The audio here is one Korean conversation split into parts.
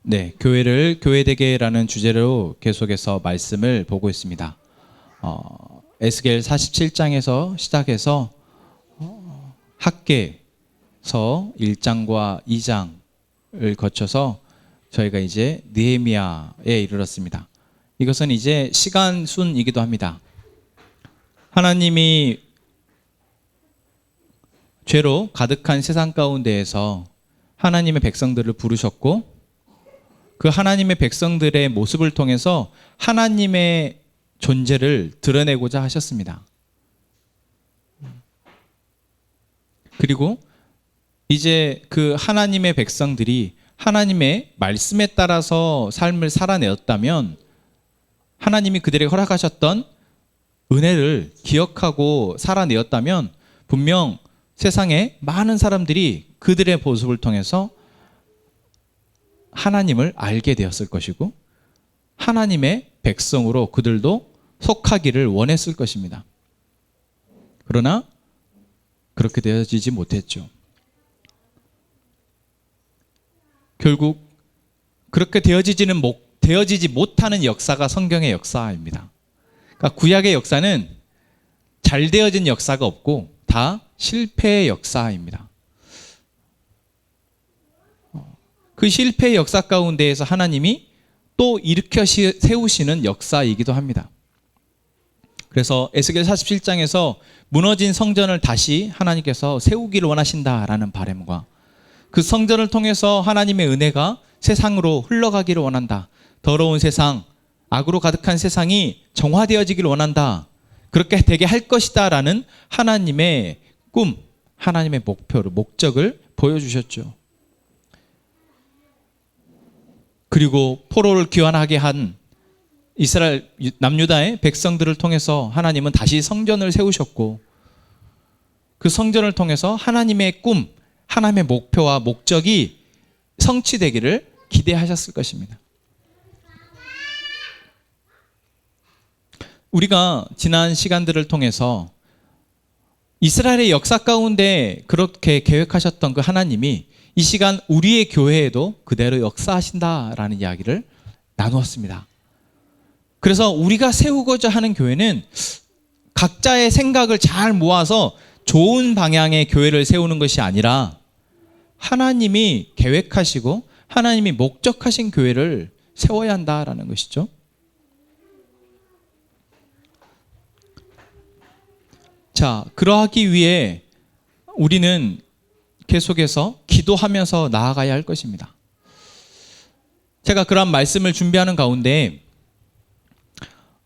네, 교회되게라는 주제로 계속해서 말씀을 보고 있습니다. 에스겔 47장에서 시작해서 학개서 1장과 2장을 거쳐서 저희가 이제 느헤미야에 이르렀습니다. 이것은 이제 시간 순이기도 합니다. 하나님이 죄로 가득한 세상 가운데에서 하나님의 백성들을 부르셨고, 그 하나님의 백성들의 모습을 통해서 하나님의 존재를 드러내고자 하셨습니다. 그리고 이제 그 하나님의 백성들이 하나님의 말씀에 따라서 삶을 살아내었다면, 하나님이 그들에게 허락하셨던 은혜를 기억하고 살아내었다면, 분명 세상에 많은 사람들이 그들의 모습을 통해서 하나님을 알게 되었을 것이고, 하나님의 백성으로 그들도 속하기를 원했을 것입니다. 그러나 그렇게 되어지지 못했죠. 결국 그렇게 되어지지 못하는 역사가 성경의 역사입니다. 그러니까 구약의 역사는 잘 되어진 역사가 없고 다 실패의 역사입니다. 그 실패의 역사 가운데에서 하나님이 또 일으켜 세우시는 역사이기도 합니다. 그래서 에스겔 47장에서 무너진 성전을 다시 하나님께서 세우기를 원하신다라는 바람과, 그 성전을 통해서 하나님의 은혜가 세상으로 흘러가기를 원한다. 더러운 세상, 악으로 가득한 세상이 정화되어지기를 원한다. 그렇게 되게 할 것이다 라는 하나님의 꿈, 하나님의 목적을 보여주셨죠. 그리고 포로를 귀환하게 한 이스라엘 남유다의 백성들을 통해서 하나님은 다시 성전을 세우셨고, 그 성전을 통해서 하나님의 꿈, 하나님의 목표와 목적이 성취되기를 기대하셨을 것입니다. 우리가 지난 시간들을 통해서 이스라엘의 역사 가운데 그렇게 계획하셨던 그 하나님이 이 시간 우리의 교회에도 그대로 역사하신다라는 이야기를 나누었습니다. 그래서 우리가 세우고자 하는 교회는 각자의 생각을 잘 모아서 좋은 방향의 교회를 세우는 것이 아니라 하나님이 계획하시고 하나님이 목적하신 교회를 세워야 한다라는 것이죠. 자, 그러하기 위해 우리는 계속해서 기도하면서 나아가야 할 것입니다. 제가 그런 말씀을 준비하는 가운데,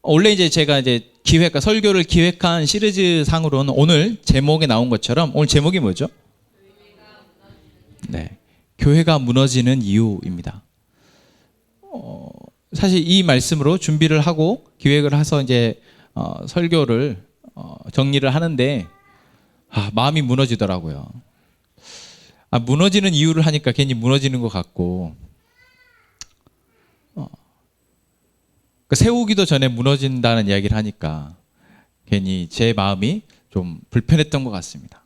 원래 이제 제가 설교를 기획한 시리즈 상으로는 오늘 제목에 나온 것처럼, 오늘 제목이 뭐죠? 네, 교회가 무너지는 이유입니다. 사실 이 말씀으로 준비를 하고 기획을 해서 이제 설교를 정리를 하는데 마음이 무너지더라고요. 무너지는 이유를 하니까 괜히 무너지는 것 같고, 세우기도 전에 무너진다는 이야기를 하니까 괜히 제 마음이 좀 불편했던 것 같습니다.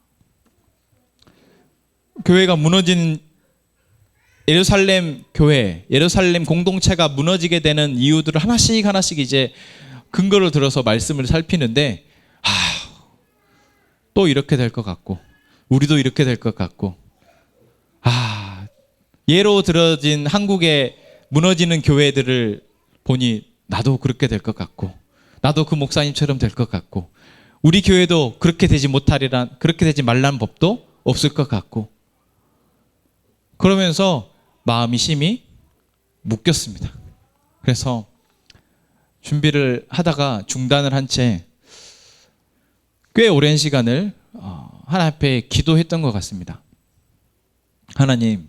교회가 무너진 예루살렘 교회, 예루살렘 공동체가 무너지게 되는 이유들을 하나씩 이제 근거를 들어서 말씀을 살피는데, 또 이렇게 될 것 같고, 우리도 이렇게 될 것 같고, 예로 들어진 한국의 무너지는 교회들을 보니 나도 그렇게 될 것 같고, 나도 그 목사님처럼 될 것 같고, 우리 교회도 그렇게 되지 말라는 법도 없을 것 같고, 그러면서 마음이 심히 묶였습니다. 그래서 준비를 하다가 중단을 한 채 꽤 오랜 시간을 하나님 앞에 기도했던 것 같습니다. 하나님,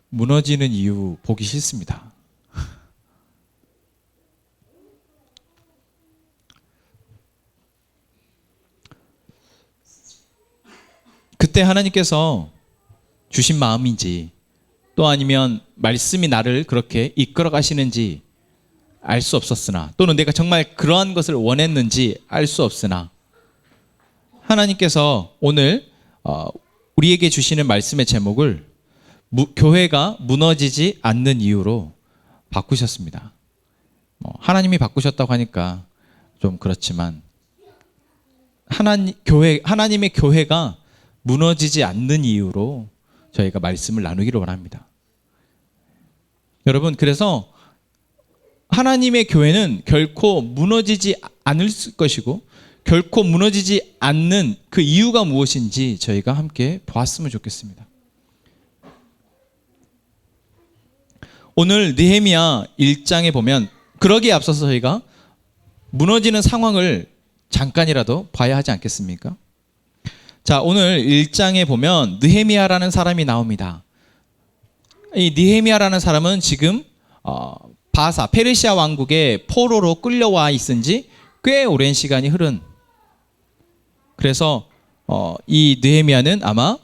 무너지는 이유 보기 싫습니다. 그때 하나님께서 주신 마음인지, 또 아니면 말씀이 나를 그렇게 이끌어 가시는지 알 수 없었으나, 또는 내가 정말 그러한 것을 원했는지 알 수 없으나, 하나님께서 오늘 우리에게 주시는 말씀의 제목을 교회가 무너지지 않는 이유로 바꾸셨습니다. 하나님이 바꾸셨다고 하니까 좀 그렇지만 하나님의 교회가 무너지지 않는 이유로 저희가 말씀을 나누기를 원합니다. 여러분, 그래서 하나님의 교회는 결코 무너지지 않을 것이고 결코 무너지지 않는 그 이유가 무엇인지 저희가 함께 보았으면 좋겠습니다. 오늘 느헤미야 1장에 보면 그러기에 앞서서 저희가 무너지는 상황을 잠깐이라도 봐야 하지 않겠습니까? 자, 오늘 1장에 보면 느헤미야라는 사람이 나옵니다. 이 느헤미야라는 사람은 지금 바사 페르시아 왕국의 포로로 끌려와 있은 지 꽤 오랜 시간이 흐른, 그래서 이 느헤미야는 아마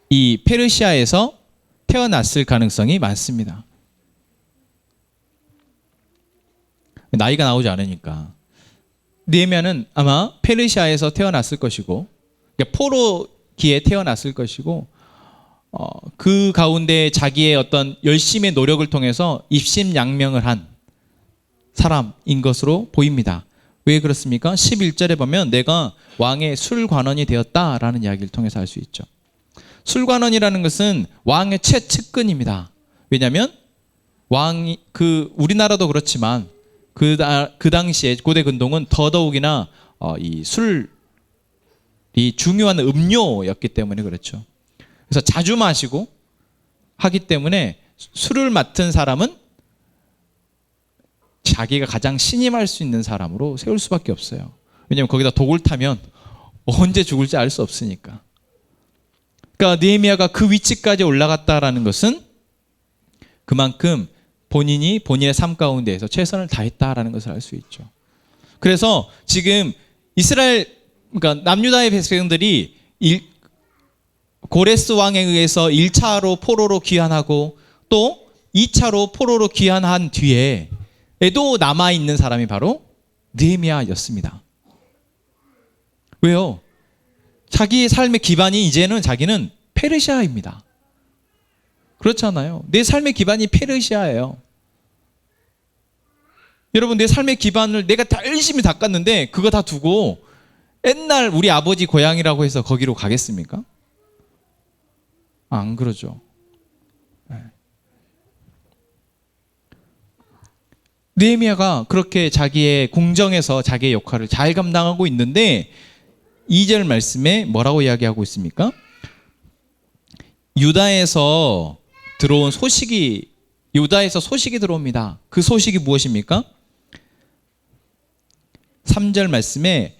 이 페르시아에서 태어났을 가능성이 많습니다. 나이가 나오지 않으니까 느헤미야는 아마 페르시아에서 태어났을 것이고, 그러니까 포로기에 태어났을 것이고, 그 가운데 자기의 어떤 열심의 노력을 통해서 입심양명을 한 사람인 것으로 보입니다. 왜 그렇습니까? 11절에 보면 내가 왕의 술관원이 되었다라는 이야기를 통해서 알 수 있죠. 술관원이라는 것은 왕의 최측근입니다. 왜냐하면 왕이 우리나라도 그렇지만 그 당시에 고대 근동은 더더욱이나 이 술이 중요한 음료였기 때문에 그렇죠. 그래서 자주 마시고 하기 때문에 술을 맡은 사람은 자기가 가장 신임할 수 있는 사람으로 세울 수밖에 없어요. 왜냐하면 거기다 독을 타면 언제 죽을지 알 수 없으니까. 그러니까 느헤미야가 그 위치까지 올라갔다라는 것은 그만큼 본인이 본인의 삶 가운데에서 최선을 다했다라는 것을 알 수 있죠. 그래서 지금 그러니까 남유다의 백성들이 고레스 왕에 의해서 1차로 포로로 귀환하고 또 2차로 포로로 귀환한 뒤에에도 남아있는 사람이 바로 느헤미야였습니다. 왜요? 자기의 삶의 기반이 이제는 자기는 페르시아입니다. 그렇잖아요. 내 삶의 기반이 페르시아예요. 여러분, 내 삶의 기반을 내가 다 열심히 닦았는데 그거 다 두고 옛날 우리 아버지 고향이라고 해서 거기로 가겠습니까? 안 그러죠. 느헤미야가 그렇게 자기의 궁정에서 자기의 역할을 잘 감당하고 있는데 2절 말씀에 뭐라고 이야기하고 있습니까? 유다에서 소식이 들어옵니다. 그 소식이 무엇입니까? 3절 말씀에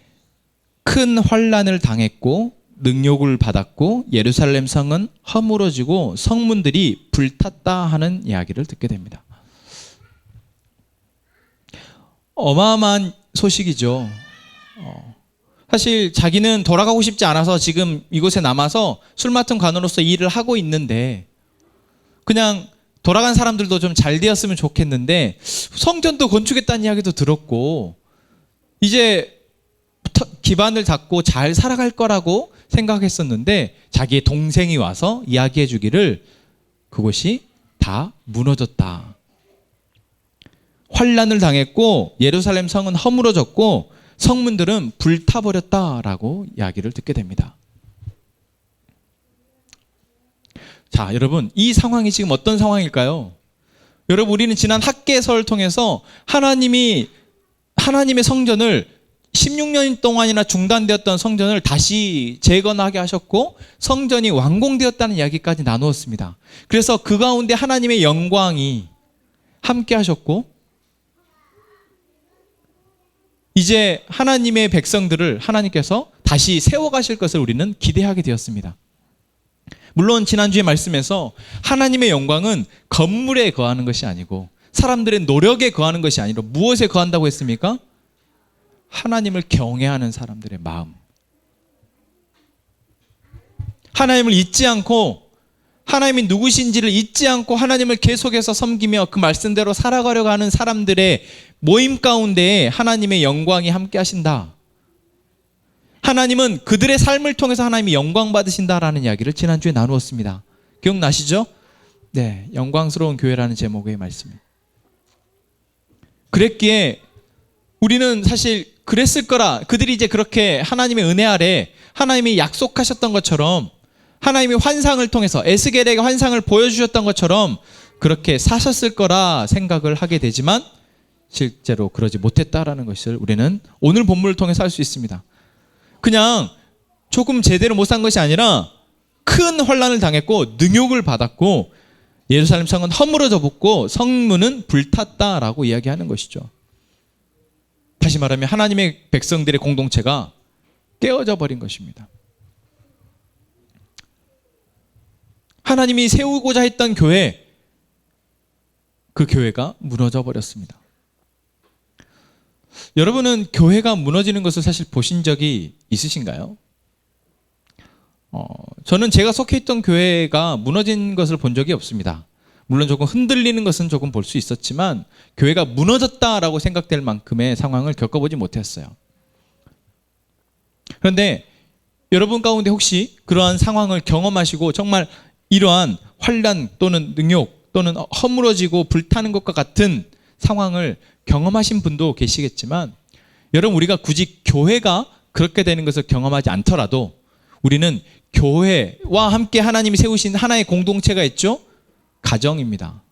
큰 환난을 당했고 능욕을 받았고 예루살렘 성은 허물어지고 성문들이 불탔다 하는 이야기를 듣게 됩니다. 어마어마한 소식이죠. 사실 자기는 돌아가고 싶지 않아서 지금 이곳에 남아서 술 맡은 관원으로서 일을 하고 있는데 그냥 돌아간 사람들도 좀 잘 되었으면 좋겠는데 성전도 건축했다는 이야기도 들었고 이제 기반을 닦고 잘 살아갈 거라고 생각했었는데 자기의 동생이 와서 이야기해 주기를 그곳이 다 무너졌다. 환난을 당했고 예루살렘 성은 허물어졌고 성문들은 불타버렸다라고 이야기를 듣게 됩니다. 자, 여러분, 이 상황이 지금 어떤 상황일까요? 여러분, 우리는 지난 학개서를 통해서 하나님의 성전을 16년 동안이나 중단되었던 성전을 다시 재건하게 하셨고 성전이 완공되었다는 이야기까지 나누었습니다. 그래서 그 가운데 하나님의 영광이 함께 하셨고 이제 하나님의 백성들을 하나님께서 다시 세워가실 것을 우리는 기대하게 되었습니다. 물론 지난주에 말씀에서 하나님의 영광은 건물에 거하는 것이 아니고 사람들의 노력에 거하는 것이 아니라 무엇에 거한다고 했습니까? 하나님을 경외하는 사람들의 마음. 하나님을 잊지 않고 하나님이 누구신지를 잊지 않고 하나님을 계속해서 섬기며 그 말씀대로 살아가려고 하는 사람들의 모임 가운데에 하나님의 영광이 함께 하신다. 하나님은 그들의 삶을 통해서 하나님이 영광 받으신다라는 이야기를 지난주에 나누었습니다. 기억나시죠? 네, 영광스러운 교회라는 제목의 말씀입니다. 그랬기에 우리는 사실 그랬을 거라, 그들이 이제 그렇게 하나님의 은혜 아래 하나님이 약속하셨던 것처럼, 하나님이 환상을 통해서 에스겔에게 환상을 보여주셨던 것처럼 그렇게 사셨을 거라 생각을 하게 되지만 실제로 그러지 못했다라는 것을 우리는 오늘 본문을 통해서 알 수 있습니다. 그냥 조금 제대로 못 산 것이 아니라 큰 환난을 당했고 능욕을 받았고 예루살렘 성은 허물어져 붙고 성문은 불탔다라고 이야기하는 것이죠. 다시 말하면 하나님의 백성들의 공동체가 깨어져 버린 것입니다. 하나님이 세우고자 했던 교회, 그 교회가 무너져 버렸습니다. 여러분은 교회가 무너지는 것을 사실 보신 적이 있으신가요? 저는 제가 속해 있던 교회가 무너진 것을 본 적이 없습니다. 물론 조금 흔들리는 것은 조금 볼 수 있었지만 교회가 무너졌다라고 생각될 만큼의 상황을 겪어보지 못했어요. 그런데 여러분 가운데 혹시 그러한 상황을 경험하시고 정말 이러한 환난 또는 능욕 또는 허물어지고 불타는 것과 같은 상황을 경험하신 분도 계시겠지만, 여러분, 우리가 굳이 교회가 그렇게 되는 것을 경험하지 않더라도 우리는 교회와 함께 하나님이 세우신 하나의 공동체가 있죠. 가정입니다.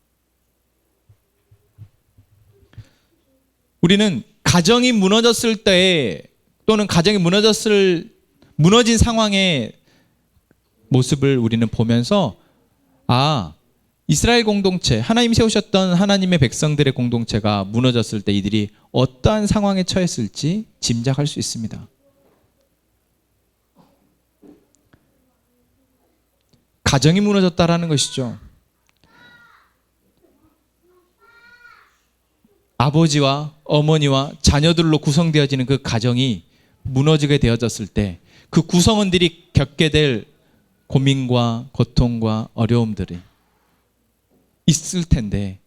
우리는 가정이 무너졌을 때 또는 가정이 무너진 상황의 모습을 우리는 보면서, 아, 이스라엘 공동체, 하나님이 세우셨던 하나님의 백성들의 공동체가 무너졌을 때 이들이 어떠한 상황에 처했을지 짐작할 수 있습니다. 가정이 무너졌다라는 것이죠. 아버지와 어머니와 자녀들로 구성되어지는 그 가정이 무너지게 되어졌을 때 그 구성원들이 겪게 될 고민과 고통과 어려움들이 있을 텐데,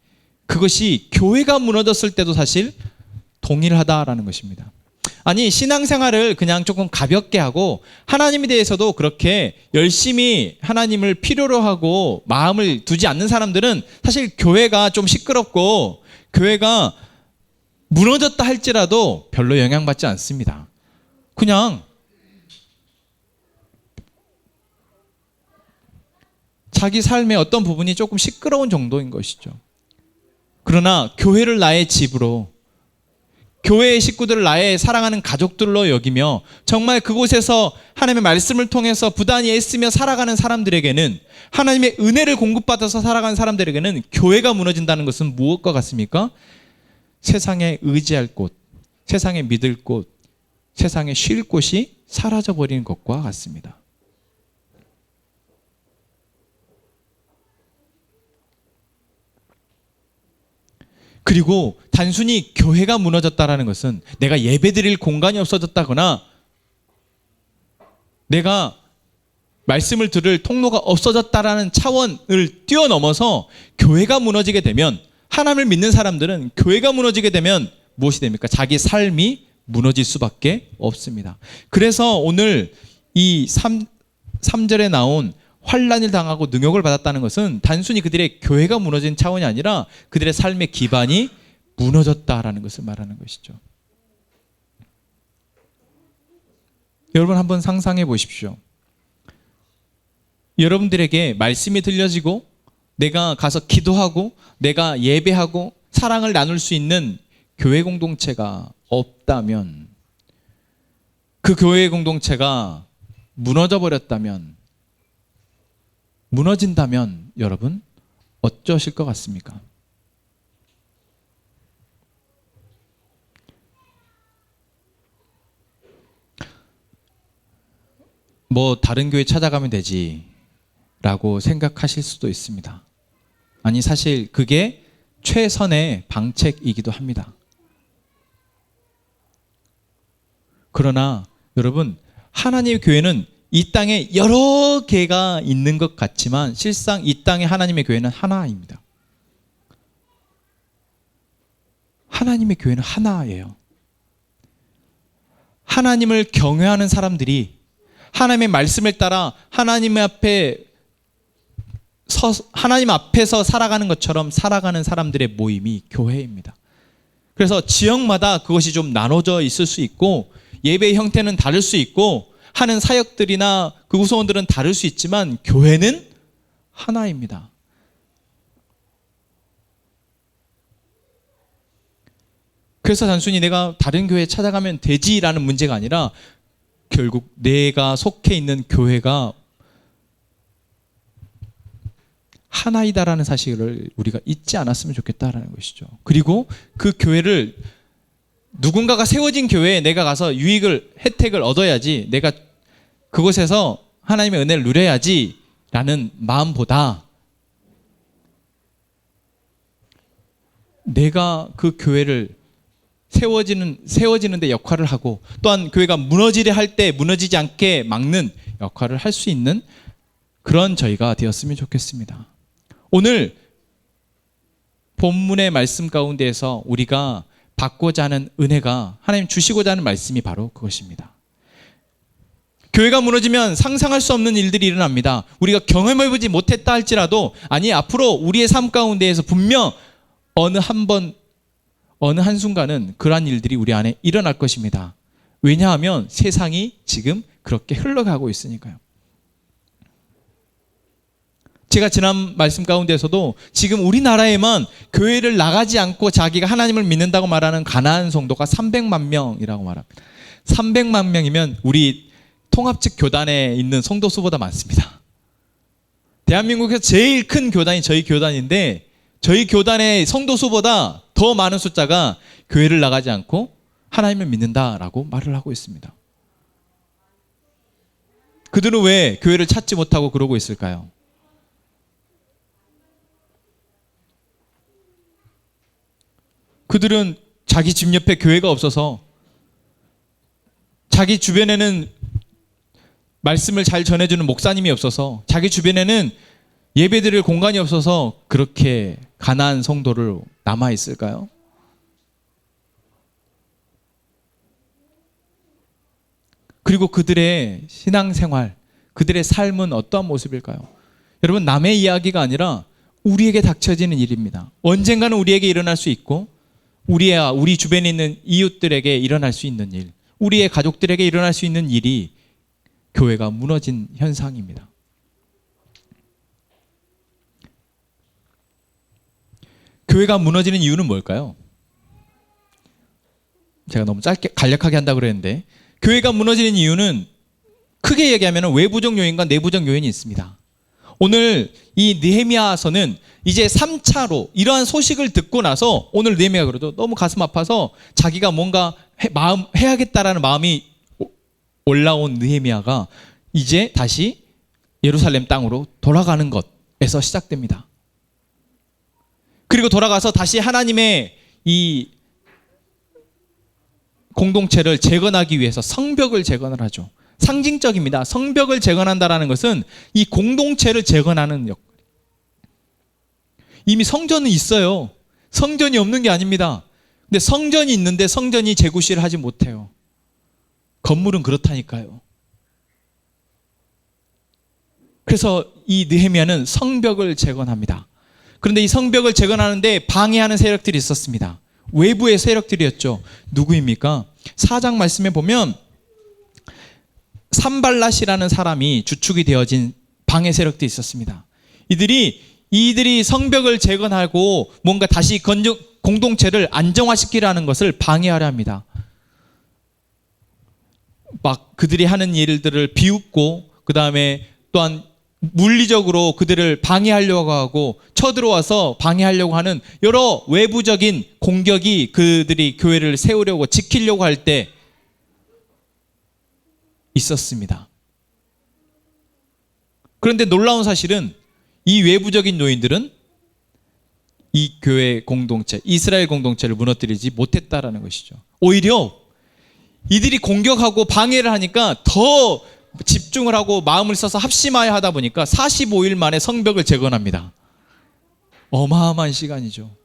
그것이 교회가 무너졌을 때도 사실 동일하다라는 것입니다. 아니, 신앙생활을 그냥 조금 가볍게 하고 하나님에 대해서도 그렇게 열심히 하나님을 필요로 하고 마음을 두지 않는 사람들은 사실 교회가 좀 시끄럽고 교회가 무너졌다 할지라도 별로 영향받지 않습니다. 그냥 자기 삶의 어떤 부분이 조금 시끄러운 정도인 것이죠. 그러나 교회를 나의 집으로, 교회의 식구들을 나의 사랑하는 가족들로 여기며 정말 그곳에서 하나님의 말씀을 통해서 부단히 애쓰며 살아가는 사람들에게는, 하나님의 은혜를 공급받아서 살아가는 사람들에게는 교회가 무너진다는 것은 무엇과 같습니까? 세상에 의지할 곳, 세상에 믿을 곳, 세상에 쉴 곳이 사라져버리는 것과 같습니다. 그리고 단순히 교회가 무너졌다라는 것은 내가 예배드릴 공간이 없어졌다거나 내가 말씀을 들을 통로가 없어졌다라는 차원을 뛰어넘어서 교회가 무너지게 되면, 하나님을 믿는 사람들은 교회가 무너지게 되면 무엇이 됩니까? 자기 삶이 무너질 수밖에 없습니다. 그래서 오늘 이 3절에 나온 환난을 당하고 능욕을 받았다는 것은 단순히 그들의 교회가 무너진 차원이 아니라 그들의 삶의 기반이 무너졌다라는 것을 말하는 것이죠. 여러분, 한번 상상해 보십시오. 여러분들에게 말씀이 들려지고 내가 가서 기도하고 내가 예배하고 사랑을 나눌 수 있는 교회 공동체가 없다면, 그 교회 공동체가 무너져 버렸다면, 무너진다면 여러분 어쩌실 것 같습니까? 뭐 다른 교회 찾아가면 되지 라고 생각하실 수도 있습니다. 아니, 사실 그게 최선의 방책이기도 합니다. 그러나 여러분, 하나님의 교회는 이 땅에 여러 개가 있는 것 같지만 실상 이 땅에 하나님의 교회는 하나입니다. 하나님의 교회는 하나예요. 하나님을 경외하는 사람들이 하나님의 말씀을 따라 하나님 앞에서 살아가는 것처럼 살아가는 사람들의 모임이 교회입니다. 그래서 지역마다 그것이 좀 나눠져 있을 수 있고 예배의 형태는 다를 수 있고 하는 사역들이나 그 구성원들은 다를 수 있지만 교회는 하나입니다. 그래서 단순히 내가 다른 교회에 찾아가면 되지라는 문제가 아니라 결국 내가 속해 있는 교회가 하나이다라는 사실을 우리가 잊지 않았으면 좋겠다라는 것이죠. 그리고 그 교회를 누군가가 세워진 교회에 내가 가서 혜택을 얻어야지, 내가 그곳에서 하나님의 은혜를 누려야지 라는 마음보다 내가 그 교회를 세워지는 데 역할을 하고 또한 교회가 무너지려 할 때 무너지지 않게 막는 역할을 할 수 있는 그런 저희가 되었으면 좋겠습니다. 오늘 본문의 말씀 가운데에서 우리가 받고자 하는 은혜가 하나님 주시고자 하는 말씀이 바로 그것입니다. 교회가 무너지면 상상할 수 없는 일들이 일어납니다. 우리가 경험해보지 못했다 할지라도 앞으로 우리의 삶 가운데에서 분명 어느 한순간은 그러한 일들이 우리 안에 일어날 것입니다. 왜냐하면 세상이 지금 그렇게 흘러가고 있으니까요. 제가 지난 말씀 가운데서도 지금 우리나라에만 교회를 나가지 않고 자기가 하나님을 믿는다고 말하는 가나안 성도가 300만 명이라고 말합니다. 300만 명이면 우리 통합측 교단에 있는 성도 수보다 많습니다. 대한민국에서 제일 큰 교단이 저희 교단인데 저희 교단의 성도 수보다 더 많은 숫자가 교회를 나가지 않고 하나님을 믿는다라고 말을 하고 있습니다. 그들은 왜 교회를 찾지 못하고 그러고 있을까요? 그들은 자기 집 옆에 교회가 없어서, 자기 주변에는 말씀을 잘 전해주는 목사님이 없어서, 자기 주변에는 예배드릴 공간이 없어서 그렇게 가난한 성도를 남아있을까요? 그리고 그들의 신앙생활, 그들의 삶은 어떠한 모습일까요? 여러분, 남의 이야기가 아니라 우리에게 닥쳐지는 일입니다. 언젠가는 우리에게 일어날 수 있고 우리 주변에 있는 이웃들에게 일어날 수 있는 일, 우리의 가족들에게 일어날 수 있는 일이 교회가 무너진 현상입니다. 교회가 무너지는 이유는 뭘까요? 제가 너무 짧게 간략하게 한다고 그랬는데, 교회가 무너지는 이유는 크게 얘기하면 외부적 요인과 내부적 요인이 있습니다. 오늘 이 느헤미야서는 이제 3차로 이러한 소식을 듣고 나서, 오늘 느헤미야가 그래도 너무 가슴 아파서 자기가 뭔가 해야겠다라는 마음이 올라온 느헤미야가 이제 다시 예루살렘 땅으로 돌아가는 것에서 시작됩니다. 그리고 돌아가서 다시 하나님의 이 공동체를 재건하기 위해서 성벽을 재건을 하죠. 상징적입니다. 성벽을 재건한다라는 것은 이 공동체를 재건하는 역. 이미 성전은 있어요. 성전이 없는 게 아닙니다. 근데 성전이 있는데 성전이 재구시를 하지 못해요. 건물은 그렇다니까요. 그래서 이 느헤미야는 성벽을 재건합니다. 그런데 이 성벽을 재건하는데 방해하는 세력들이 있었습니다. 외부의 세력들이었죠. 누구입니까? 4장 말씀에 보면 산발랏이라는 사람이 주축이 되어진 방해 세력도 있었습니다. 이들이 성벽을 재건하고 뭔가 다시 공동체를 안정화시키려는 것을 방해하려 합니다. 막 그들이 하는 일들을 비웃고, 그 다음에 또한 물리적으로 그들을 방해하려고 하고 쳐들어와서 방해하려고 하는 여러 외부적인 공격이 그들이 교회를 세우려고 지키려고 할 때 있었습니다. 그런데 놀라운 사실은 이 외부적인 요인들은 이 교회 공동체, 이스라엘 공동체를 무너뜨리지 못했다라는 것이죠. 오히려 이들이 공격하고 방해를 하니까 더 집중을 하고 마음을 써서 합심하여 하다 보니까 45일 만에 성벽을 재건합니다. 어마어마한 시간이죠.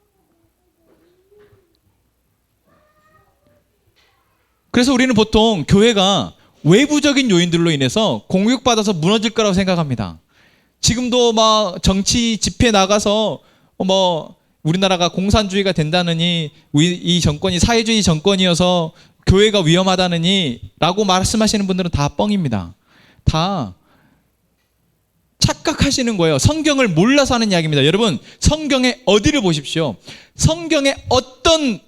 그래서 우리는 보통 교회가 외부적인 요인들로 인해서 공격받아서 무너질 거라고 생각합니다. 지금도 막 정치 집회 나가서 우리나라가 공산주의가 된다느니 이 정권이 사회주의 정권이어서 교회가 위험하다느니 라고 말씀하시는 분들은 다 뻥입니다. 다 착각하시는 거예요. 성경을 몰라서 하는 이야기입니다. 여러분, 성경의 어디를 보십시오. 성경의 어떤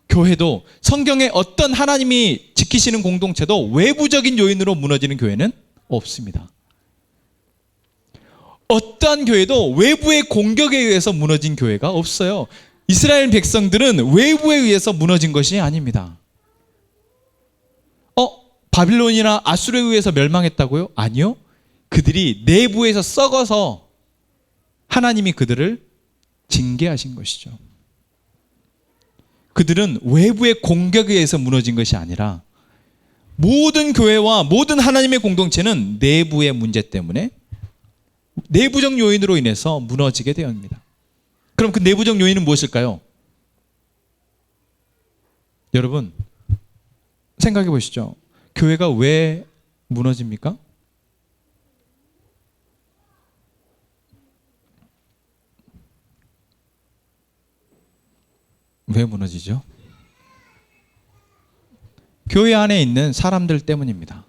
교회도, 성경의 어떤 하나님이 지키시는 공동체도 외부적인 요인으로 무너지는 교회는 없습니다. 어떠한 교회도 외부의 공격에 의해서 무너진 교회가 없어요. 이스라엘 백성들은 외부에 의해서 무너진 것이 아닙니다. 바빌론이나 아수르에 의해서 멸망했다고요? 아니요. 그들이 내부에서 썩어서 하나님이 그들을 징계하신 것이죠. 그들은 외부의 공격에 의해서 무너진 것이 아니라 모든 교회와 모든 하나님의 공동체는 내부의 문제 때문에 내부적 요인으로 인해서 무너지게 되었습니다. 그럼 그 내부적 요인은 무엇일까요? 여러분, 생각해 보시죠. 교회가 왜 무너집니까? 왜 무너지죠? 교회 안에 있는 사람들 때문입니다.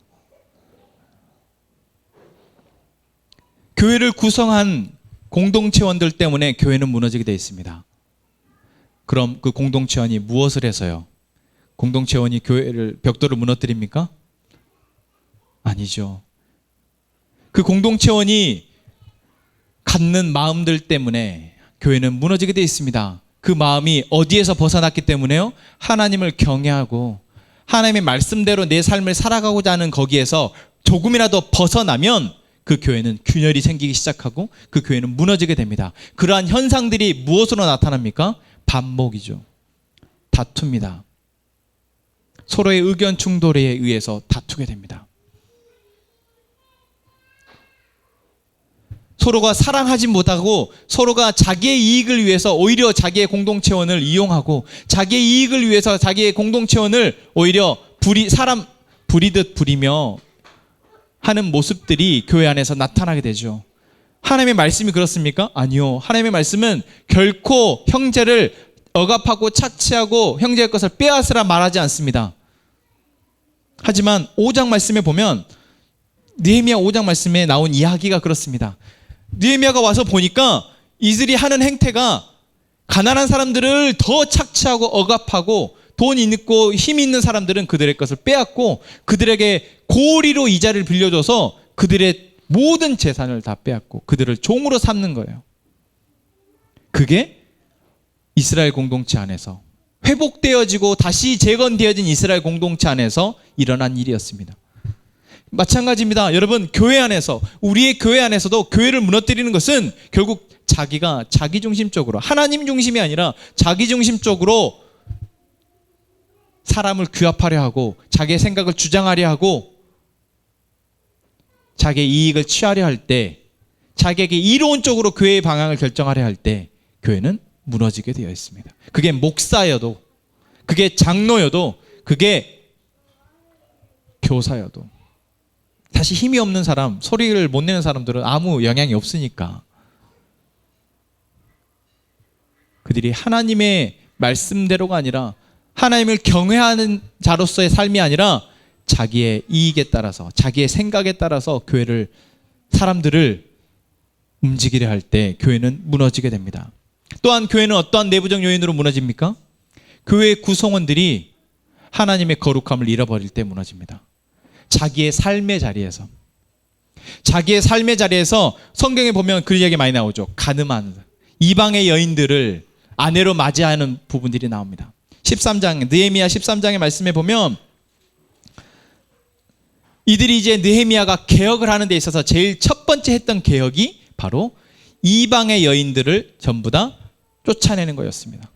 교회를 구성한 공동체원들 때문에 교회는 무너지게 되어 있습니다. 그럼 그 공동체원이 무엇을 해서요? 공동체원이 교회를 벽돌을 무너뜨립니까? 아니죠. 그 공동체원이 갖는 마음들 때문에 교회는 무너지게 되어 있습니다. 그 마음이 어디에서 벗어났기 때문에요? 하나님을 경외하고 하나님의 말씀대로 내 삶을 살아가고자 하는 거기에서 조금이라도 벗어나면 그 교회는 균열이 생기기 시작하고 그 교회는 무너지게 됩니다. 그러한 현상들이 무엇으로 나타납니까? 반목이죠. 다투입니다. 서로의 의견 충돌에 의해서 다투게 됩니다. 서로가 사랑하지 못하고 서로가 자기의 이익을 위해서 오히려 자기의 공동체원을 이용하고 자기의 이익을 위해서 자기의 공동체원을 오히려 사람 부리듯 부리며 하는 모습들이 교회 안에서 나타나게 되죠. 하나님의 말씀이 그렇습니까? 아니요. 하나님의 말씀은 결코 형제를 억압하고 착취하고 형제의 것을 빼앗으라 말하지 않습니다. 하지만 5장 말씀에 보면 느헤미야 5장 말씀에 나온 이야기가 그렇습니다. 느헤미야가 와서 보니까 이들이 하는 행태가 가난한 사람들을 더 착취하고 억압하고 돈 있고 힘 있는 사람들은 그들의 것을 빼앗고 그들에게 고리로 이자를 빌려줘서 그들의 모든 재산을 다 빼앗고 그들을 종으로 삼는 거예요. 그게 이스라엘 공동체 안에서 회복되어지고 다시 재건되어진 이스라엘 공동체 안에서 일어난 일이었습니다. 마찬가지입니다. 여러분, 교회 안에서, 우리의 교회 안에서도 교회를 무너뜨리는 것은 결국 자기가 자기중심적으로, 하나님 중심이 아니라 자기중심적으로 사람을 규합하려 하고 자기의 생각을 주장하려 하고 자기의 이익을 취하려 할 때, 자기에게 이론적으로 교회의 방향을 결정하려 할 때 교회는 무너지게 되어 있습니다. 그게 목사여도, 그게 장로여도, 그게 교사여도. 사실 힘이 없는 사람, 소리를 못 내는 사람들은 아무 영향이 없으니까 그들이 하나님의 말씀대로가 아니라 하나님을 경외하는 자로서의 삶이 아니라 자기의 이익에 따라서, 자기의 생각에 따라서 교회를, 사람들을 움직이려 할 때 교회는 무너지게 됩니다. 또한 교회는 어떠한 내부적 요인으로 무너집니까? 교회의 구성원들이 하나님의 거룩함을 잃어버릴 때 무너집니다. 자기의 삶의 자리에서, 자기의 삶의 자리에서 성경에 보면 그 이야기 많이 나오죠. 가늠한 이방의 여인들을 아내로 맞이하는 부분들이 나옵니다. 13장, 느헤미야 13장의 말씀에 보면 이들이 이제 느헤미야가 개혁을 하는 데 있어서 제일 첫 번째 했던 개혁이 바로 이방의 여인들을 전부 다 쫓아내는 거였습니다.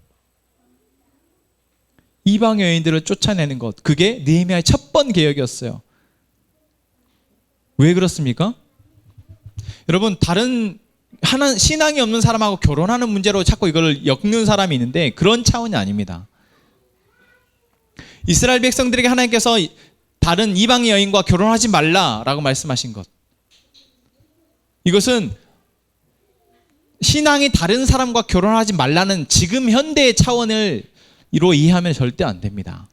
이방의 여인들을 쫓아내는 것, 그게 느헤미야의 첫 번 개혁이었어요. 왜 그렇습니까? 여러분, 다른 신앙이 없는 사람하고 결혼하는 문제로 자꾸 이걸 엮는 사람이 있는데 그런 차원이 아닙니다. 이스라엘 백성들에게 하나님께서 다른 이방의 여인과 결혼하지 말라라고 말씀하신 것, 이것은 신앙이 다른 사람과 결혼하지 말라는 지금 현대의 차원을 이해하면 절대 안 됩니다.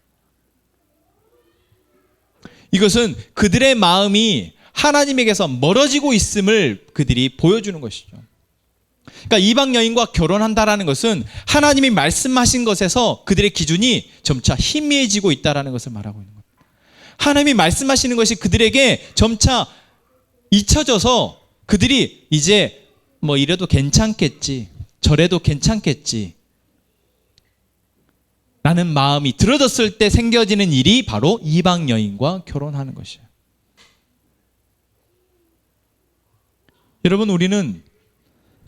이것은 그들의 마음이 하나님에게서 멀어지고 있음을 그들이 보여주는 것이죠. 그러니까 이방 여인과 결혼한다라는 것은 하나님이 말씀하신 것에서 그들의 기준이 점차 희미해지고 있다라는 것을 말하고 있는 겁니다. 하나님이 말씀하시는 것이 그들에게 점차 잊혀져서 그들이 이제 뭐 이래도 괜찮겠지, 저래도 괜찮겠지 라는 마음이 들어졌을 때 생겨지는 일이 바로 이방 여인과 결혼하는 것이에요. 여러분, 우리는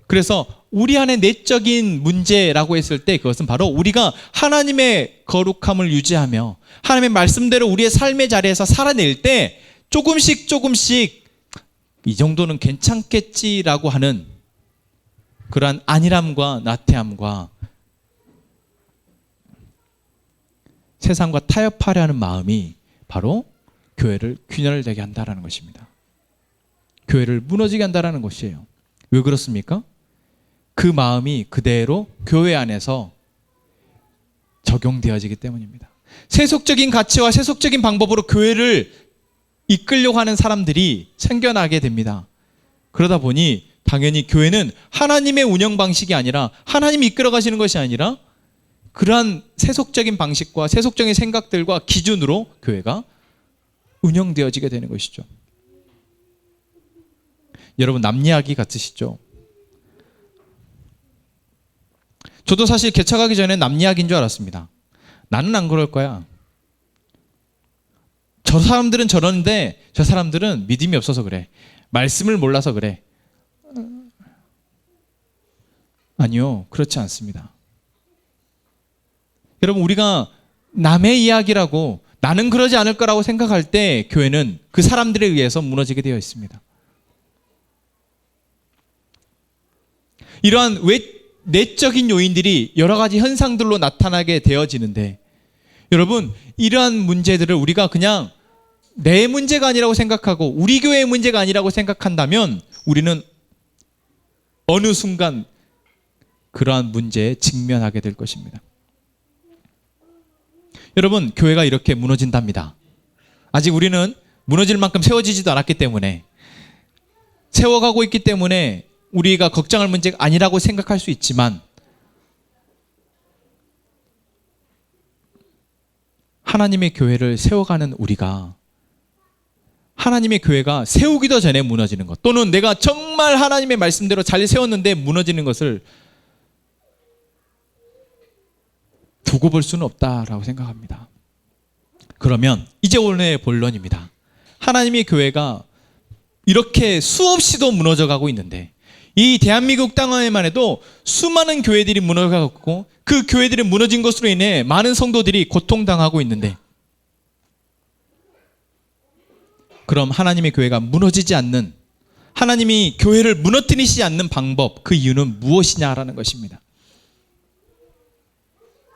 그래서 우리 안에 내적인 문제라고 했을 때 그것은 바로 우리가 하나님의 거룩함을 유지하며 하나님의 말씀대로 우리의 삶의 자리에서 살아낼 때 조금씩 이 정도는 괜찮겠지라고 하는 그러한 안일함과 나태함과 세상과 타협하려 하는 마음이 바로 교회를 균열되게 한다는 것입니다. 교회를 무너지게 한다는 것이에요. 왜 그렇습니까? 그 마음이 그대로 교회 안에서 적용되어지기 때문입니다. 세속적인 가치와 세속적인 방법으로 교회를 이끌려고 하는 사람들이 생겨나게 됩니다. 그러다 보니 당연히 교회는 하나님의 운영 방식이 아니라 하나님이 이끌어 가시는 것이 아니라 그러한 세속적인 방식과 세속적인 생각들과 기준으로 교회가 운영되어지게 되는 것이죠. 여러분, 남 이야기 같으시죠? 저도 사실 개척하기 전에 남 이야기인 줄 알았습니다. 나는 안 그럴 거야. 저 사람들은 저러는데 저 사람들은 믿음이 없어서 그래. 말씀을 몰라서 그래. 아니요, 그렇지 않습니다. 여러분, 우리가 남의 이야기라고 나는 그러지 않을 거라고 생각할 때 교회는 그 사람들에 의해서 무너지게 되어 있습니다. 이러한 내적인 요인들이 여러 가지 현상들로 나타나게 되어지는데, 여러분, 이러한 문제들을 우리가 그냥 내 문제가 아니라고 생각하고 우리 교회의 문제가 아니라고 생각한다면 우리는 어느 순간 그러한 문제에 직면하게 될 것입니다. 여러분, 교회가 이렇게 무너진답니다. 아직 우리는 무너질 만큼 세워지지도 않았기 때문에, 세워가고 있기 때문에 우리가 걱정할 문제가 아니라고 생각할 수 있지만, 하나님의 교회를 세워가는 우리가 하나님의 교회가 세우기도 전에 무너지는 것, 또는 내가 정말 하나님의 말씀대로 잘 세웠는데 무너지는 것을 두고 볼 수는 없다라고 생각합니다. 그러면 이제 오늘의 본론입니다. 하나님의 교회가 이렇게 수없이도 무너져가고 있는데, 이 대한민국 땅에만 해도 수많은 교회들이 무너져가고 그 교회들이 무너진 것으로 인해 많은 성도들이 고통당하고 있는데, 그럼 하나님의 교회가 무너지지 않는, 하나님이 교회를 무너뜨리시지 않는 방법, 그 이유는 무엇이냐라는 것입니다.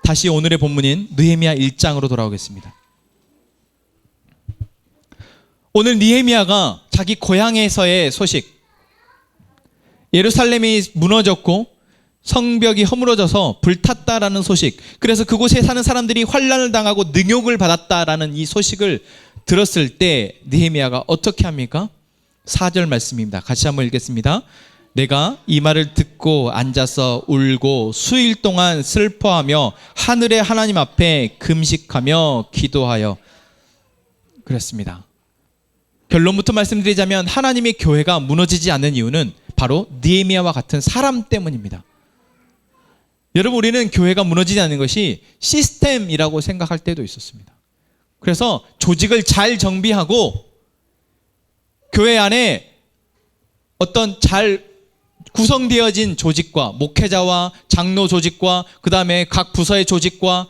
다시 오늘의 본문인 느헤미야 1장으로 돌아오겠습니다. 오늘 느헤미야가 자기 고향에서의 소식, 예루살렘이 무너졌고 성벽이 허물어져서 불탔다라는 소식, 그래서 그곳에 사는 사람들이 환난을 당하고 능욕을 받았다라는 이 소식을 들었을 때 느헤미야가 어떻게 합니까? 4절 말씀입니다. 같이 한번 읽겠습니다. 내가 이 말을 듣고 앉아서 울고 수일 동안 슬퍼하며 하늘의 하나님 앞에 금식하며 기도하여 그랬습니다. 결론부터 말씀드리자면 하나님의 교회가 무너지지 않는 이유는 바로 느헤미야와 같은 사람 때문입니다. 여러분, 우리는 교회가 무너지지 않는 것이 시스템이라고 생각할 때도 있었습니다. 그래서 조직을 잘 정비하고 교회 안에 어떤 잘 구성되어진 조직과 목회자와 장로 조직과 그 다음에 각 부서의 조직과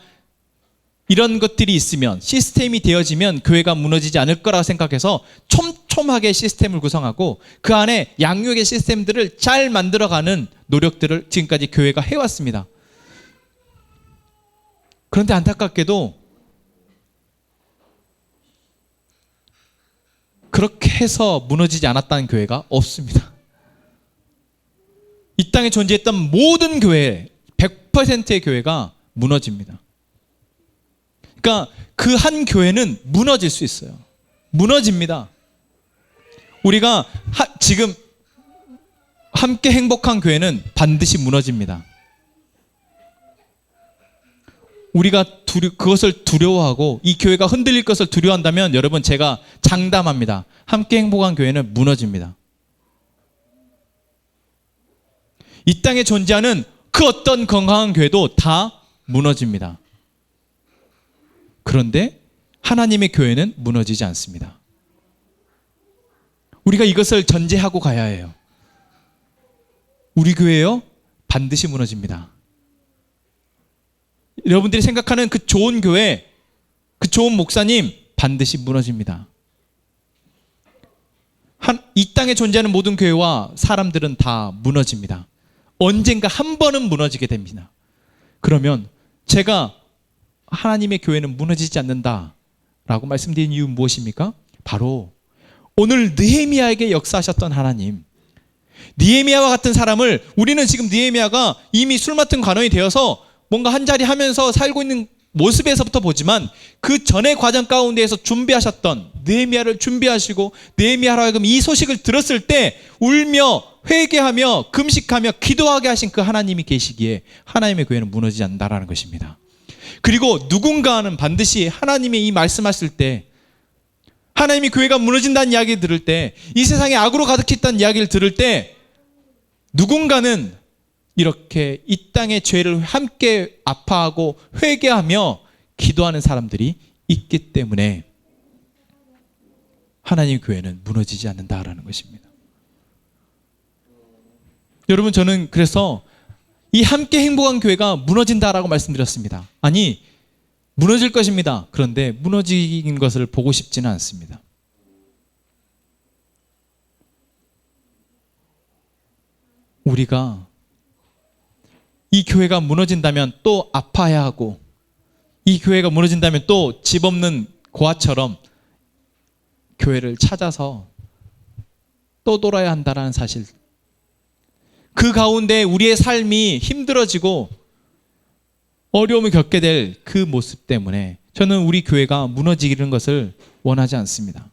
이런 것들이 있으면, 시스템이 되어지면 교회가 무너지지 않을 거라고 생각해서 촘촘하게 시스템을 구성하고 그 안에 양육의 시스템들을 잘 만들어가는 노력들을 지금까지 교회가 해왔습니다. 그런데 안타깝게도 그렇게 해서 무너지지 않았다는 교회가 없습니다. 이 땅에 존재했던 모든 교회, 100%의 교회가 무너집니다. 그러니까 그 한 교회는 무너질 수 있어요. 무너집니다. 우리가 지금 함께 행복한 교회는 반드시 무너집니다. 우리가 그것을 두려워하고 이 교회가 흔들릴 것을 두려워한다면 여러분, 제가 장담합니다. 함께 행복한 교회는 무너집니다. 이 땅에 존재하는 그 어떤 건강한 교회도 다 무너집니다. 그런데 하나님의 교회는 무너지지 않습니다. 우리가 이것을 전제하고 가야 해요. 우리 교회요, 반드시 무너집니다. 여러분들이 생각하는 그 좋은 교회, 그 좋은 목사님 반드시 무너집니다. 이 땅에 존재하는 모든 교회와 사람들은 다 무너집니다. 언젠가 한 번은 무너지게 됩니다. 그러면 제가 하나님의 교회는 무너지지 않는다라고 말씀드린 이유 무엇입니까? 바로 오늘 느헤미야에게 역사하셨던 하나님, 느헤미야와 같은 사람을, 우리는 지금 느헤미야가 이미 술 맡은 관원이 되어서 뭔가 한자리 하면서 살고 있는 모습에서부터 보지만 그 전의 과정 가운데에서 준비하셨던, 느헤미야를 준비하시고 느헤미야로 하여금 이 소식을 들었을 때 울며 회개하며 금식하며 기도하게 하신 그 하나님이 계시기에 하나님의 교회는 무너지지 않는다라는 것입니다. 그리고 누군가는 반드시 하나님이 이 말씀하실 때, 하나님이 교회가 무너진다는 이야기를 들을 때, 이 세상에 악으로 가득히 있다는 이야기를 들을 때 누군가는 이렇게 이 땅의 죄를 함께 아파하고 회개하며 기도하는 사람들이 있기 때문에 하나님의 교회는 무너지지 않는다라는 것입니다. 여러분, 저는 그래서 이 함께 행복한 교회가 무너진다라고 말씀드렸습니다. 아니, 무너질 것입니다. 그런데 무너진 것을 보고 싶지는 않습니다. 우리가 이 교회가 무너진다면 또 아파야 하고, 이 교회가 무너진다면 또 집 없는 고아처럼 교회를 찾아서 또 돌아야 한다는 사실, 그 가운데 우리의 삶이 힘들어지고 어려움을 겪게 될 그 모습 때문에 저는 우리 교회가 무너지는 것을 원하지 않습니다.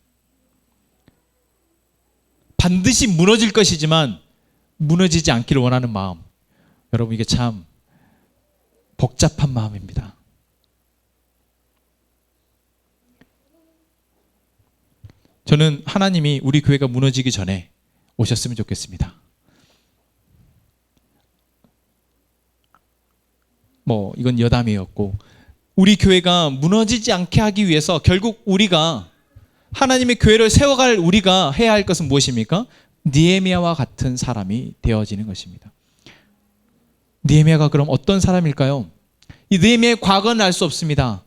반드시 무너질 것이지만 무너지지 않기를 원하는 마음, 여러분, 이게 참 복잡한 마음입니다. 저는 하나님이 우리 교회가 무너지기 전에 오셨으면 좋겠습니다. 이건 여담이었고, 우리 교회가 무너지지 않게 하기 위해서 결국 우리가, 하나님의 교회를 세워갈 우리가 해야 할 것은 무엇입니까? 느헤미야와 같은 사람이 되어지는 것입니다. 느헤미야가 그럼 어떤 사람일까요? 이 느헤미야의 과거는 알 수 없습니다.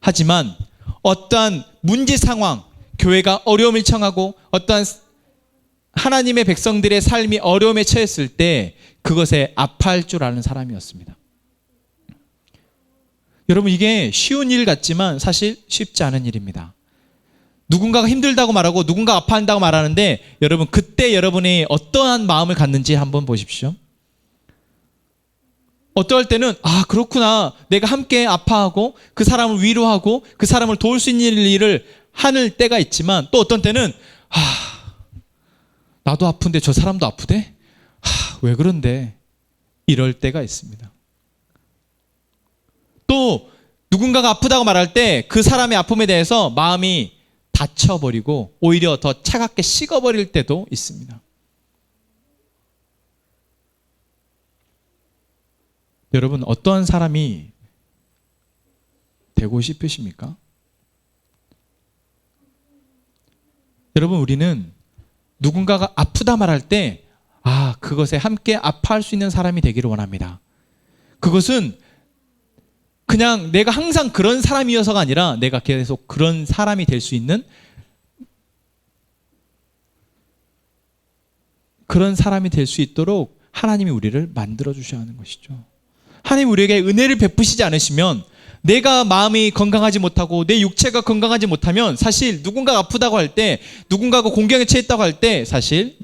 하지만 어떠한 문제 상황, 교회가 어려움을 청하고 어떠한 하나님의 백성들의 삶이 어려움에 처했을 때 그것에 아파할 줄 아는 사람이었습니다. 여러분, 이게 쉬운 일 같지만 사실 쉽지 않은 일입니다. 누군가가 힘들다고 말하고 누군가 아파한다고 말하는데, 여러분, 그때 여러분이 어떠한 마음을 갖는지 한번 보십시오. 어떠할 때는 그렇구나, 내가 함께 아파하고 그 사람을 위로하고 그 사람을 도울 수 있는 일을 하는 때가 있지만, 또 어떤 때는 나도 아픈데 저 사람도 아프대? 왜 그런데? 이럴 때가 있습니다. 또 누군가가 아프다고 말할 때 그 사람의 아픔에 대해서 마음이 다쳐버리고 오히려 더 차갑게 식어버릴 때도 있습니다. 여러분, 어떠한 사람이 되고 싶으십니까? 여러분, 우리는 누군가가 아프다 말할 때 그것에 함께 아파할 수 있는 사람이 되기를 원합니다. 그것은 그냥 내가 항상 그런 사람이어서가 아니라 내가 계속 그런 사람이 될 수 있는 그런 사람이 될 수 있도록 하나님이 우리를 만들어 주셔야 하는 것이죠. 하나님 우리에게 은혜를 베푸시지 않으시면, 내가 마음이 건강하지 못하고 내 육체가 건강하지 못하면 사실 누군가가 아프다고 할 때, 누군가가 공경에 처했다고 할 때 사실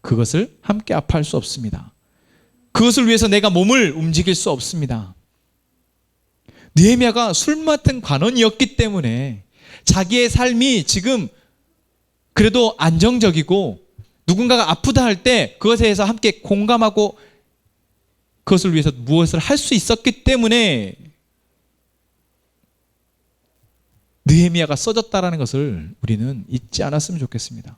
그것을 함께 아파할 수 없습니다. 그것을 위해서 내가 몸을 움직일 수 없습니다. 느헤미야가 술 맡은 관원이었기 때문에 자기의 삶이 지금 그래도 안정적이고 누군가가 아프다 할 때 그것에 대해서 함께 공감하고 그것을 위해서 무엇을 할 수 있었기 때문에 느헤미야가 써졌다라는 것을 우리는 잊지 않았으면 좋겠습니다.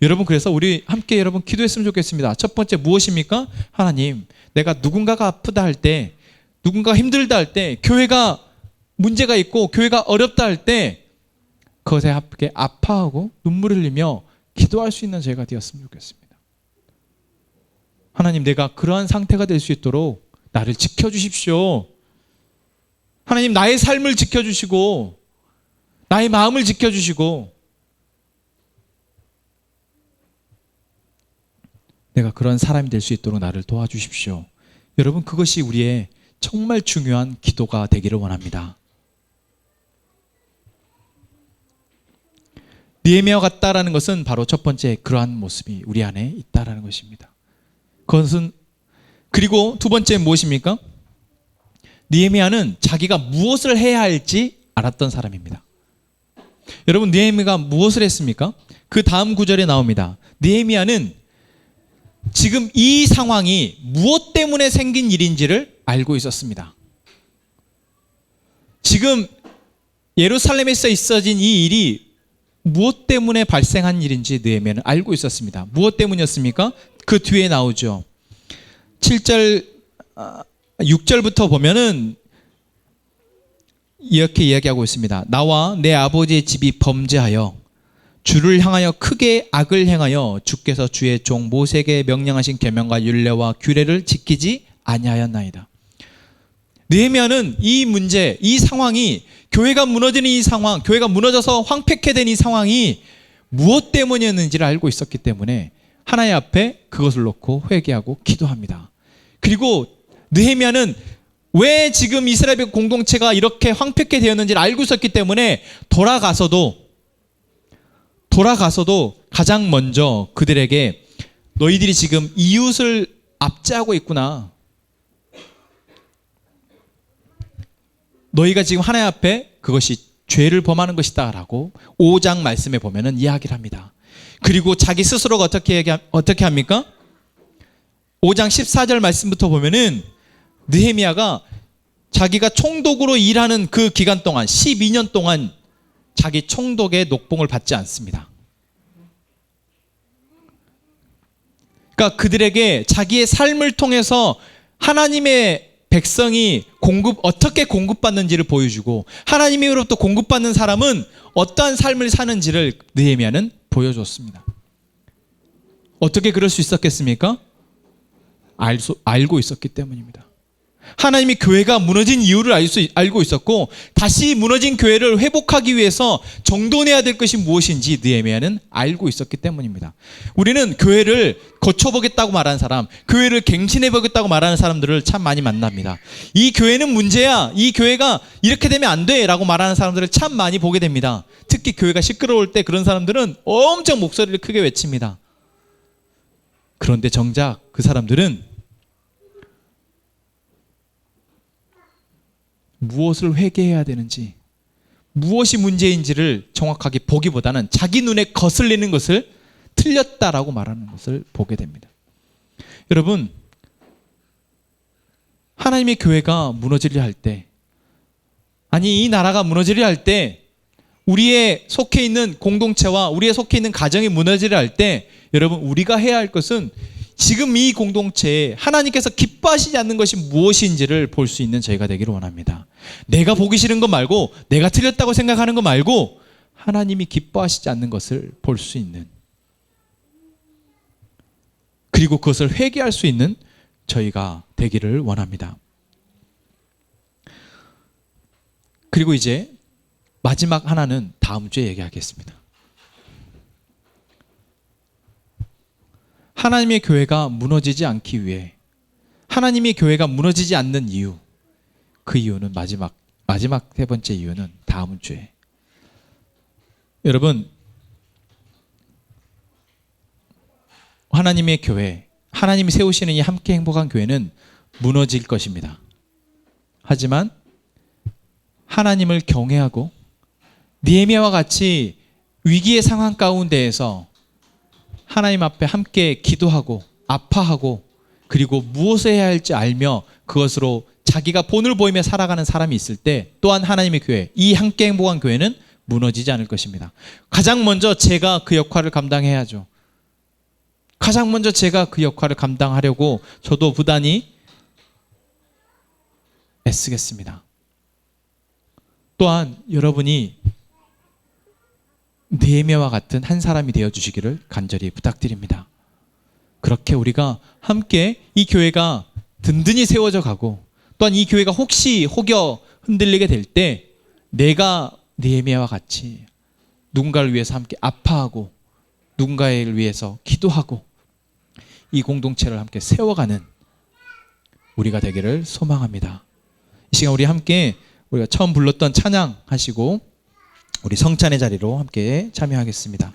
여러분, 그래서 우리 함께 여러분 기도했으면 좋겠습니다. 첫 번째 무엇입니까? 하나님, 내가 누군가가 아프다 할 때, 누군가가 힘들다 할 때, 교회가 문제가 있고 교회가 어렵다 할 때 그것에 함께 아파하고 눈물을 흘리며 기도할 수 있는 저희가 되었으면 좋겠습니다. 하나님, 내가 그러한 상태가 될 수 있도록 나를 지켜주십시오. 하나님, 나의 삶을 지켜주시고 나의 마음을 지켜주시고 내가 그런 사람이 될 수 있도록 나를 도와주십시오. 여러분, 그것이 우리의 정말 중요한 기도가 되기를 원합니다. 느헤미야와 같다라는 것은 바로 첫 번째 그러한 모습이 우리 안에 있다라는 것입니다. 그것은, 그리고 두 번째 무엇입니까? 느헤미야는 자기가 무엇을 해야 할지 알았던 사람입니다. 여러분, 느헤미야가 무엇을 했습니까? 그 다음 구절에 나옵니다. 느헤미야는 지금 이 상황이 무엇 때문에 생긴 일인지를 알고 있었습니다. 지금 예루살렘에서 있어진 이 일이 무엇 때문에 발생한 일인지 느헤미야는 알고 있었습니다. 무엇 때문이었습니까? 그 뒤에 나오죠. 7절, 6절부터 보면은 이렇게 이야기하고 있습니다. 나와 내 아버지의 집이 범죄하여 주를 향하여 크게 악을 행하여 주께서 주의 종 모세에게 명령하신 계명과 율례와 규례를 지키지 아니하였나이다. 느헤미야는 이 문제, 이 상황이, 교회가 무너지는 이 상황, 교회가 무너져서 황폐케 된 이 상황이 무엇 때문이었는지를 알고 있었기 때문에 하나님 앞에 그것을 놓고 회개하고 기도합니다. 그리고 느헤미야는 왜 지금 이스라엘 공동체가 이렇게 황폐케 되었는지를 알고 있었기 때문에 돌아가서도 가장 먼저 그들에게 너희들이 지금 이웃을 압제하고 있구나. 너희가 지금 하나님 앞에 그것이 죄를 범하는 것이다 라고 5장 말씀에 보면은 이야기를 합니다. 그리고 자기 스스로가 어떻게 합니까? 5장 14절 말씀부터 보면은 느헤미야가 자기가 총독으로 일하는 그 기간 동안 12년 동안 자기 총독의 녹봉을 받지 않습니다. 그러니까 그들에게 자기의 삶을 통해서 하나님의 백성이 어떻게 공급받는지를 보여주고 하나님으로부터 공급받는 사람은 어떠한 삶을 사는지를 느헤미야는 보여줬습니다. 어떻게 그럴 수 있었겠습니까? 알고 있었기 때문입니다. 하나님이 교회가 무너진 이유를 알고 있었고 다시 무너진 교회를 회복하기 위해서 정돈해야 될 것이 무엇인지 느헤미야는 알고 있었기 때문입니다. 우리는 교회를 고쳐보겠다고 말하는 사람, 교회를 갱신해보겠다고 말하는 사람들을 참 많이 만납니다. 이 교회는 문제야, 이 교회가 이렇게 되면 안 돼 라고 말하는 사람들을 참 많이 보게 됩니다. 특히 교회가 시끄러울 때 그런 사람들은 엄청 목소리를 크게 외칩니다. 그런데 정작 그 사람들은 무엇을 회개해야 되는지, 무엇이 문제인지를 정확하게 보기보다는 자기 눈에 거슬리는 것을 틀렸다라고 말하는 것을 보게 됩니다. 여러분, 하나님의 교회가 무너지려 할 때, 아니 이 나라가 무너지려 할 때, 우리의 속해 있는 공동체와 우리의 속해 있는 가정이 무너지려 할 때, 여러분, 우리가 해야 할 것은 지금 이 공동체에 하나님께서 기뻐하시지 않는 것이 무엇인지를 볼 수 있는 저희가 되기를 원합니다. 내가 보기 싫은 것 말고, 내가 틀렸다고 생각하는 것 말고 하나님이 기뻐하시지 않는 것을 볼 수 있는, 그리고 그것을 회개할 수 있는 저희가 되기를 원합니다. 그리고 이제 마지막 하나는 다음 주에 얘기하겠습니다. 하나님의 교회가 무너지지 않기 위해, 하나님의 교회가 무너지지 않는 이유, 그 이유는 마지막 세 번째 이유는 다음 주에. 여러분, 하나님의 교회, 하나님이 세우시는 이 함께 행복한 교회는 무너질 것입니다. 하지만 하나님을 경외하고 느헤미야와 같이 위기의 상황 가운데에서 하나님 앞에 함께 기도하고 아파하고 그리고 무엇을 해야 할지 알며 그것으로 자기가 본을 보이며 살아가는 사람이 있을 때 또한 하나님의 교회, 이 함께 행복한 교회는 무너지지 않을 것입니다. 가장 먼저 제가 그 역할을 감당해야죠. 가장 먼저 제가 그 역할을 감당하려고 저도 부단히 애쓰겠습니다. 또한 여러분이 느헤미야와 같은 한 사람이 되어주시기를 간절히 부탁드립니다. 그렇게 우리가 함께 이 교회가 든든히 세워져 가고 또한 이 교회가 혹시 혹여 흔들리게 될 때 내가 느헤미야와 같이 누군가를 위해서 함께 아파하고 누군가를 위해서 기도하고 이 공동체를 함께 세워가는 우리가 되기를 소망합니다. 이 시간 우리 함께 우리가 처음 불렀던 찬양 하시고 우리 성찬의 자리로 함께 참여하겠습니다.